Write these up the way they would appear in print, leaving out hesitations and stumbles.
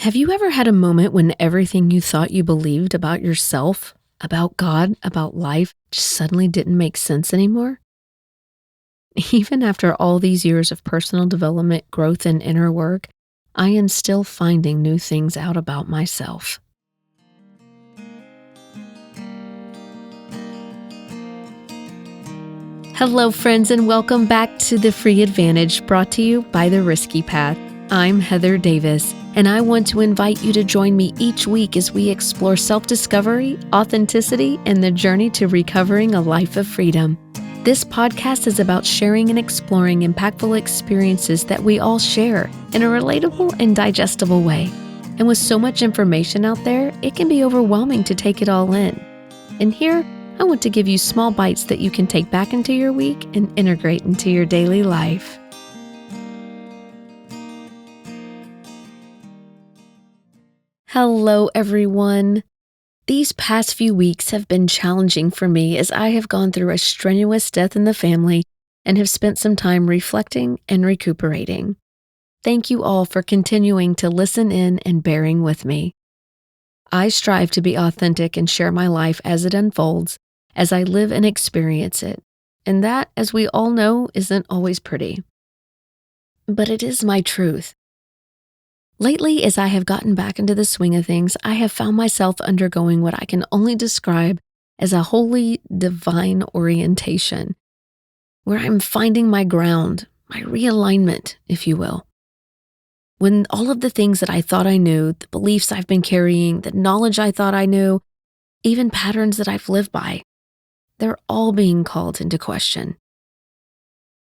Have you ever had a moment when everything you thought you believed about yourself, about God, about life, just suddenly didn't make sense anymore? Even after all these years of personal development, growth, and inner work, I am still finding new things out about myself. Hello, friends, and welcome back to The Free Advantage, brought to you by The Risky Path. I'm Heather Davis, and I want to invite you to join me each week as we explore self-discovery, authenticity, and the journey to recovering a life of freedom. This podcast is about sharing and exploring impactful experiences that we all share in a relatable and digestible way. And with so much information out there, it can be overwhelming to take it all in. And here, I want to give you small bites that you can take back into your week and integrate into your daily life. Hello, everyone. These past few weeks have been challenging for me as I have gone through a strenuous death in the family and have spent some time reflecting and recuperating. Thank you all for continuing to listen in and bearing with me. I strive to be authentic and share my life as it unfolds, as I live and experience it. And that, as we all know, isn't always pretty. But it is my truth. Lately, as I have gotten back into the swing of things, I have found myself undergoing what I can only describe as a wholly divine orientation, where I'm finding my ground, my realignment, if you will. When all of the things that I thought I knew, the beliefs I've been carrying, the knowledge I thought I knew, even patterns that I've lived by, they're all being called into question.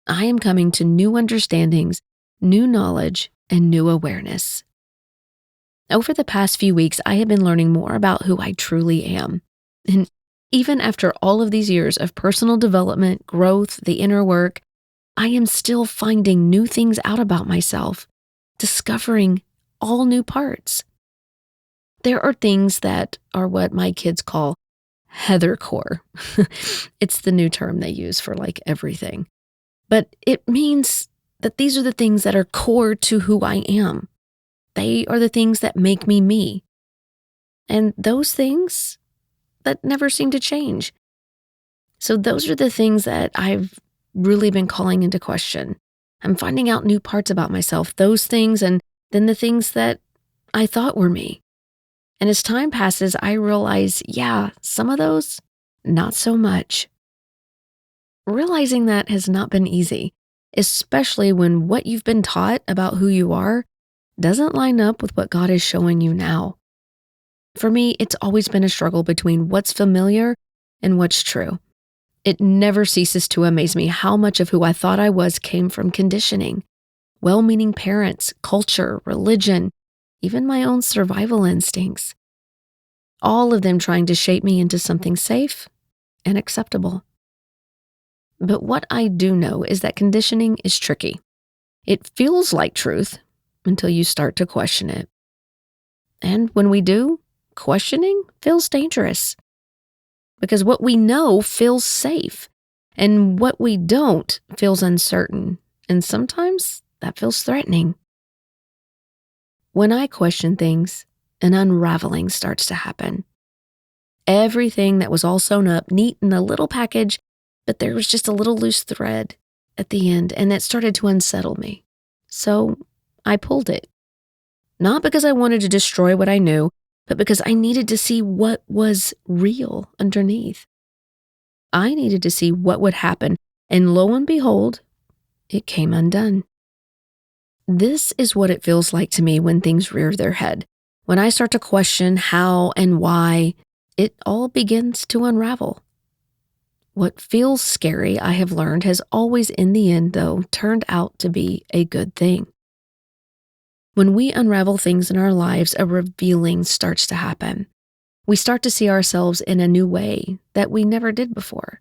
I am coming to new understandings, new knowledge, and new awareness. Over the past few weeks, I have been learning more about who I truly am. And even after all of these years of personal development, growth, the inner work, I am still finding new things out about myself, discovering all new parts. There are things that are what my kids call Heather core. It's the new term they use for like everything. But it means that these are the things that are core to who I am. They are the things that make me me. And those things that never seem to change. So those are the things that I've really been calling into question. I'm finding out new parts about myself, those things, and then the things that I thought were me. And as time passes, I realize, some of those, not so much. Realizing that has not been easy, especially when what you've been taught about who you are doesn't line up with what God is showing you now. For me, it's always been a struggle between what's familiar and what's true. It never ceases to amaze me how much of who I thought I was came from conditioning, well-meaning parents, culture, religion, even my own survival instincts. All of them trying to shape me into something safe and acceptable. But what I do know is that conditioning is tricky. It feels like truth until you start to question it. And when we do, questioning feels dangerous. Because what we know feels safe, and what we don't feels uncertain, and sometimes that feels threatening. When I question things, an unraveling starts to happen. Everything that was all sewn up, neat in a little package, but there was just a little loose thread at the end, and it started to unsettle me. So I pulled it. Not because I wanted to destroy what I knew, but because I needed to see what was real underneath. I needed to see what would happen, and lo and behold, it came undone. This is what it feels like to me when things rear their head. When I start to question how and why, it all begins to unravel. What feels scary, I have learned, has always in the end, though, turned out to be a good thing. When we unravel things in our lives, a revealing starts to happen. We start to see ourselves in a new way that we never did before.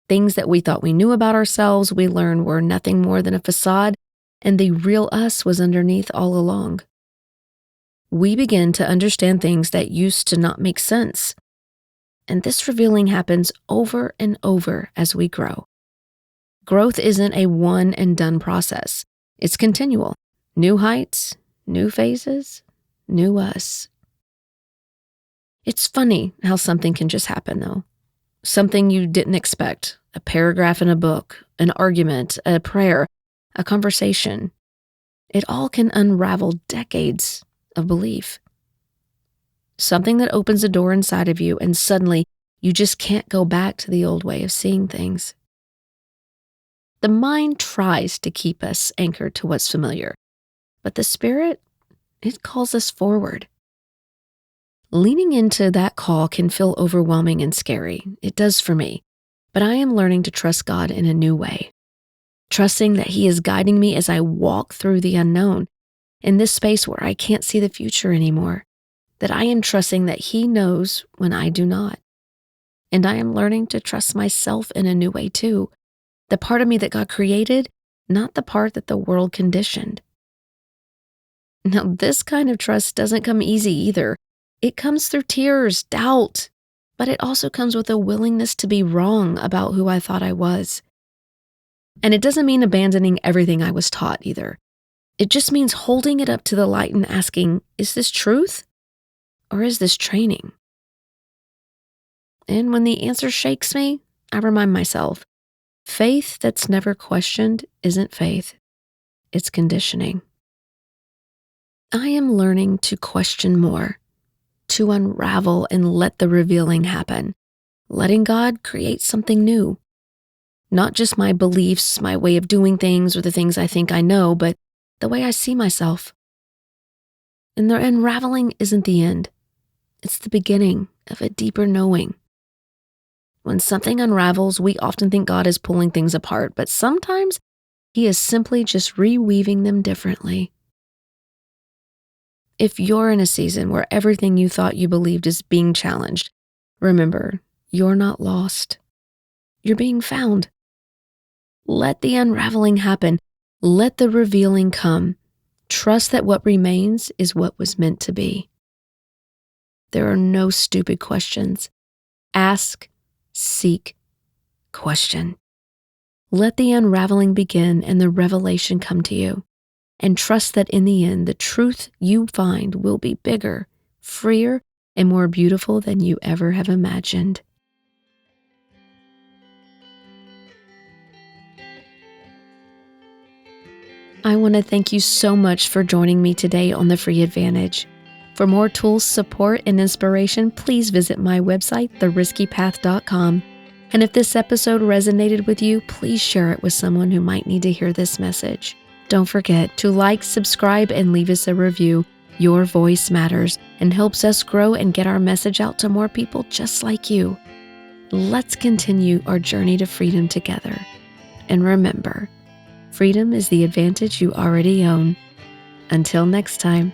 Things that we thought we knew about ourselves, we learn were nothing more than a facade, and the real us was underneath all along. We begin to understand things that used to not make sense. And this revealing happens over and over as we grow. Growth isn't a one-and-done process. It's continual. New heights, new phases, new us. It's funny how something can just happen, though. Something you didn't expect, a paragraph in a book, an argument, a prayer, a conversation. It all can unravel decades of belief. Something that opens a door inside of you, and suddenly you just can't go back to the old way of seeing things. The mind tries to keep us anchored to what's familiar, but the spirit, it calls us forward. Leaning into that call can feel overwhelming and scary. It does for me. But I am learning to trust God in a new way, trusting that He is guiding me as I walk through the unknown, in this space where I can't see the future anymore, that I am trusting that He knows when I do not. And I am learning to trust myself in a new way too, the part of me that God created, not the part that the world conditioned. Now, this kind of trust doesn't come easy either. It comes through tears, doubt, but it also comes with a willingness to be wrong about who I thought I was. And it doesn't mean abandoning everything I was taught either. It just means holding it up to the light and asking, is this truth or is this training? And when the answer shakes me, I remind myself, faith that's never questioned isn't faith, it's conditioning. I am learning to question more, to unravel and let the revealing happen, letting God create something new. Not just my beliefs, my way of doing things, or the things I think I know, but the way I see myself. And the unraveling isn't the end. It's the beginning of a deeper knowing. When something unravels, we often think God is pulling things apart, but sometimes He is simply just reweaving them differently. If you're in a season where everything you thought you believed is being challenged, remember, you're not lost. You're being found. Let the unraveling happen. Let the revealing come. Trust that what remains is what was meant to be. There are no stupid questions. Ask, seek, question. Let the unraveling begin and the revelation come to you. And trust that in the end, the truth you find will be bigger, freer, and more beautiful than you ever have imagined. I want to thank you so much for joining me today on The Free Advantage. For more tools, support, and inspiration, please visit my website, theriskypath.com. And if this episode resonated with you, please share it with someone who might need to hear this message. Don't forget to like, subscribe, and leave us a review. Your voice matters and helps us grow and get our message out to more people just like you. Let's continue our journey to freedom together. And remember, freedom is the advantage you already own. Until next time.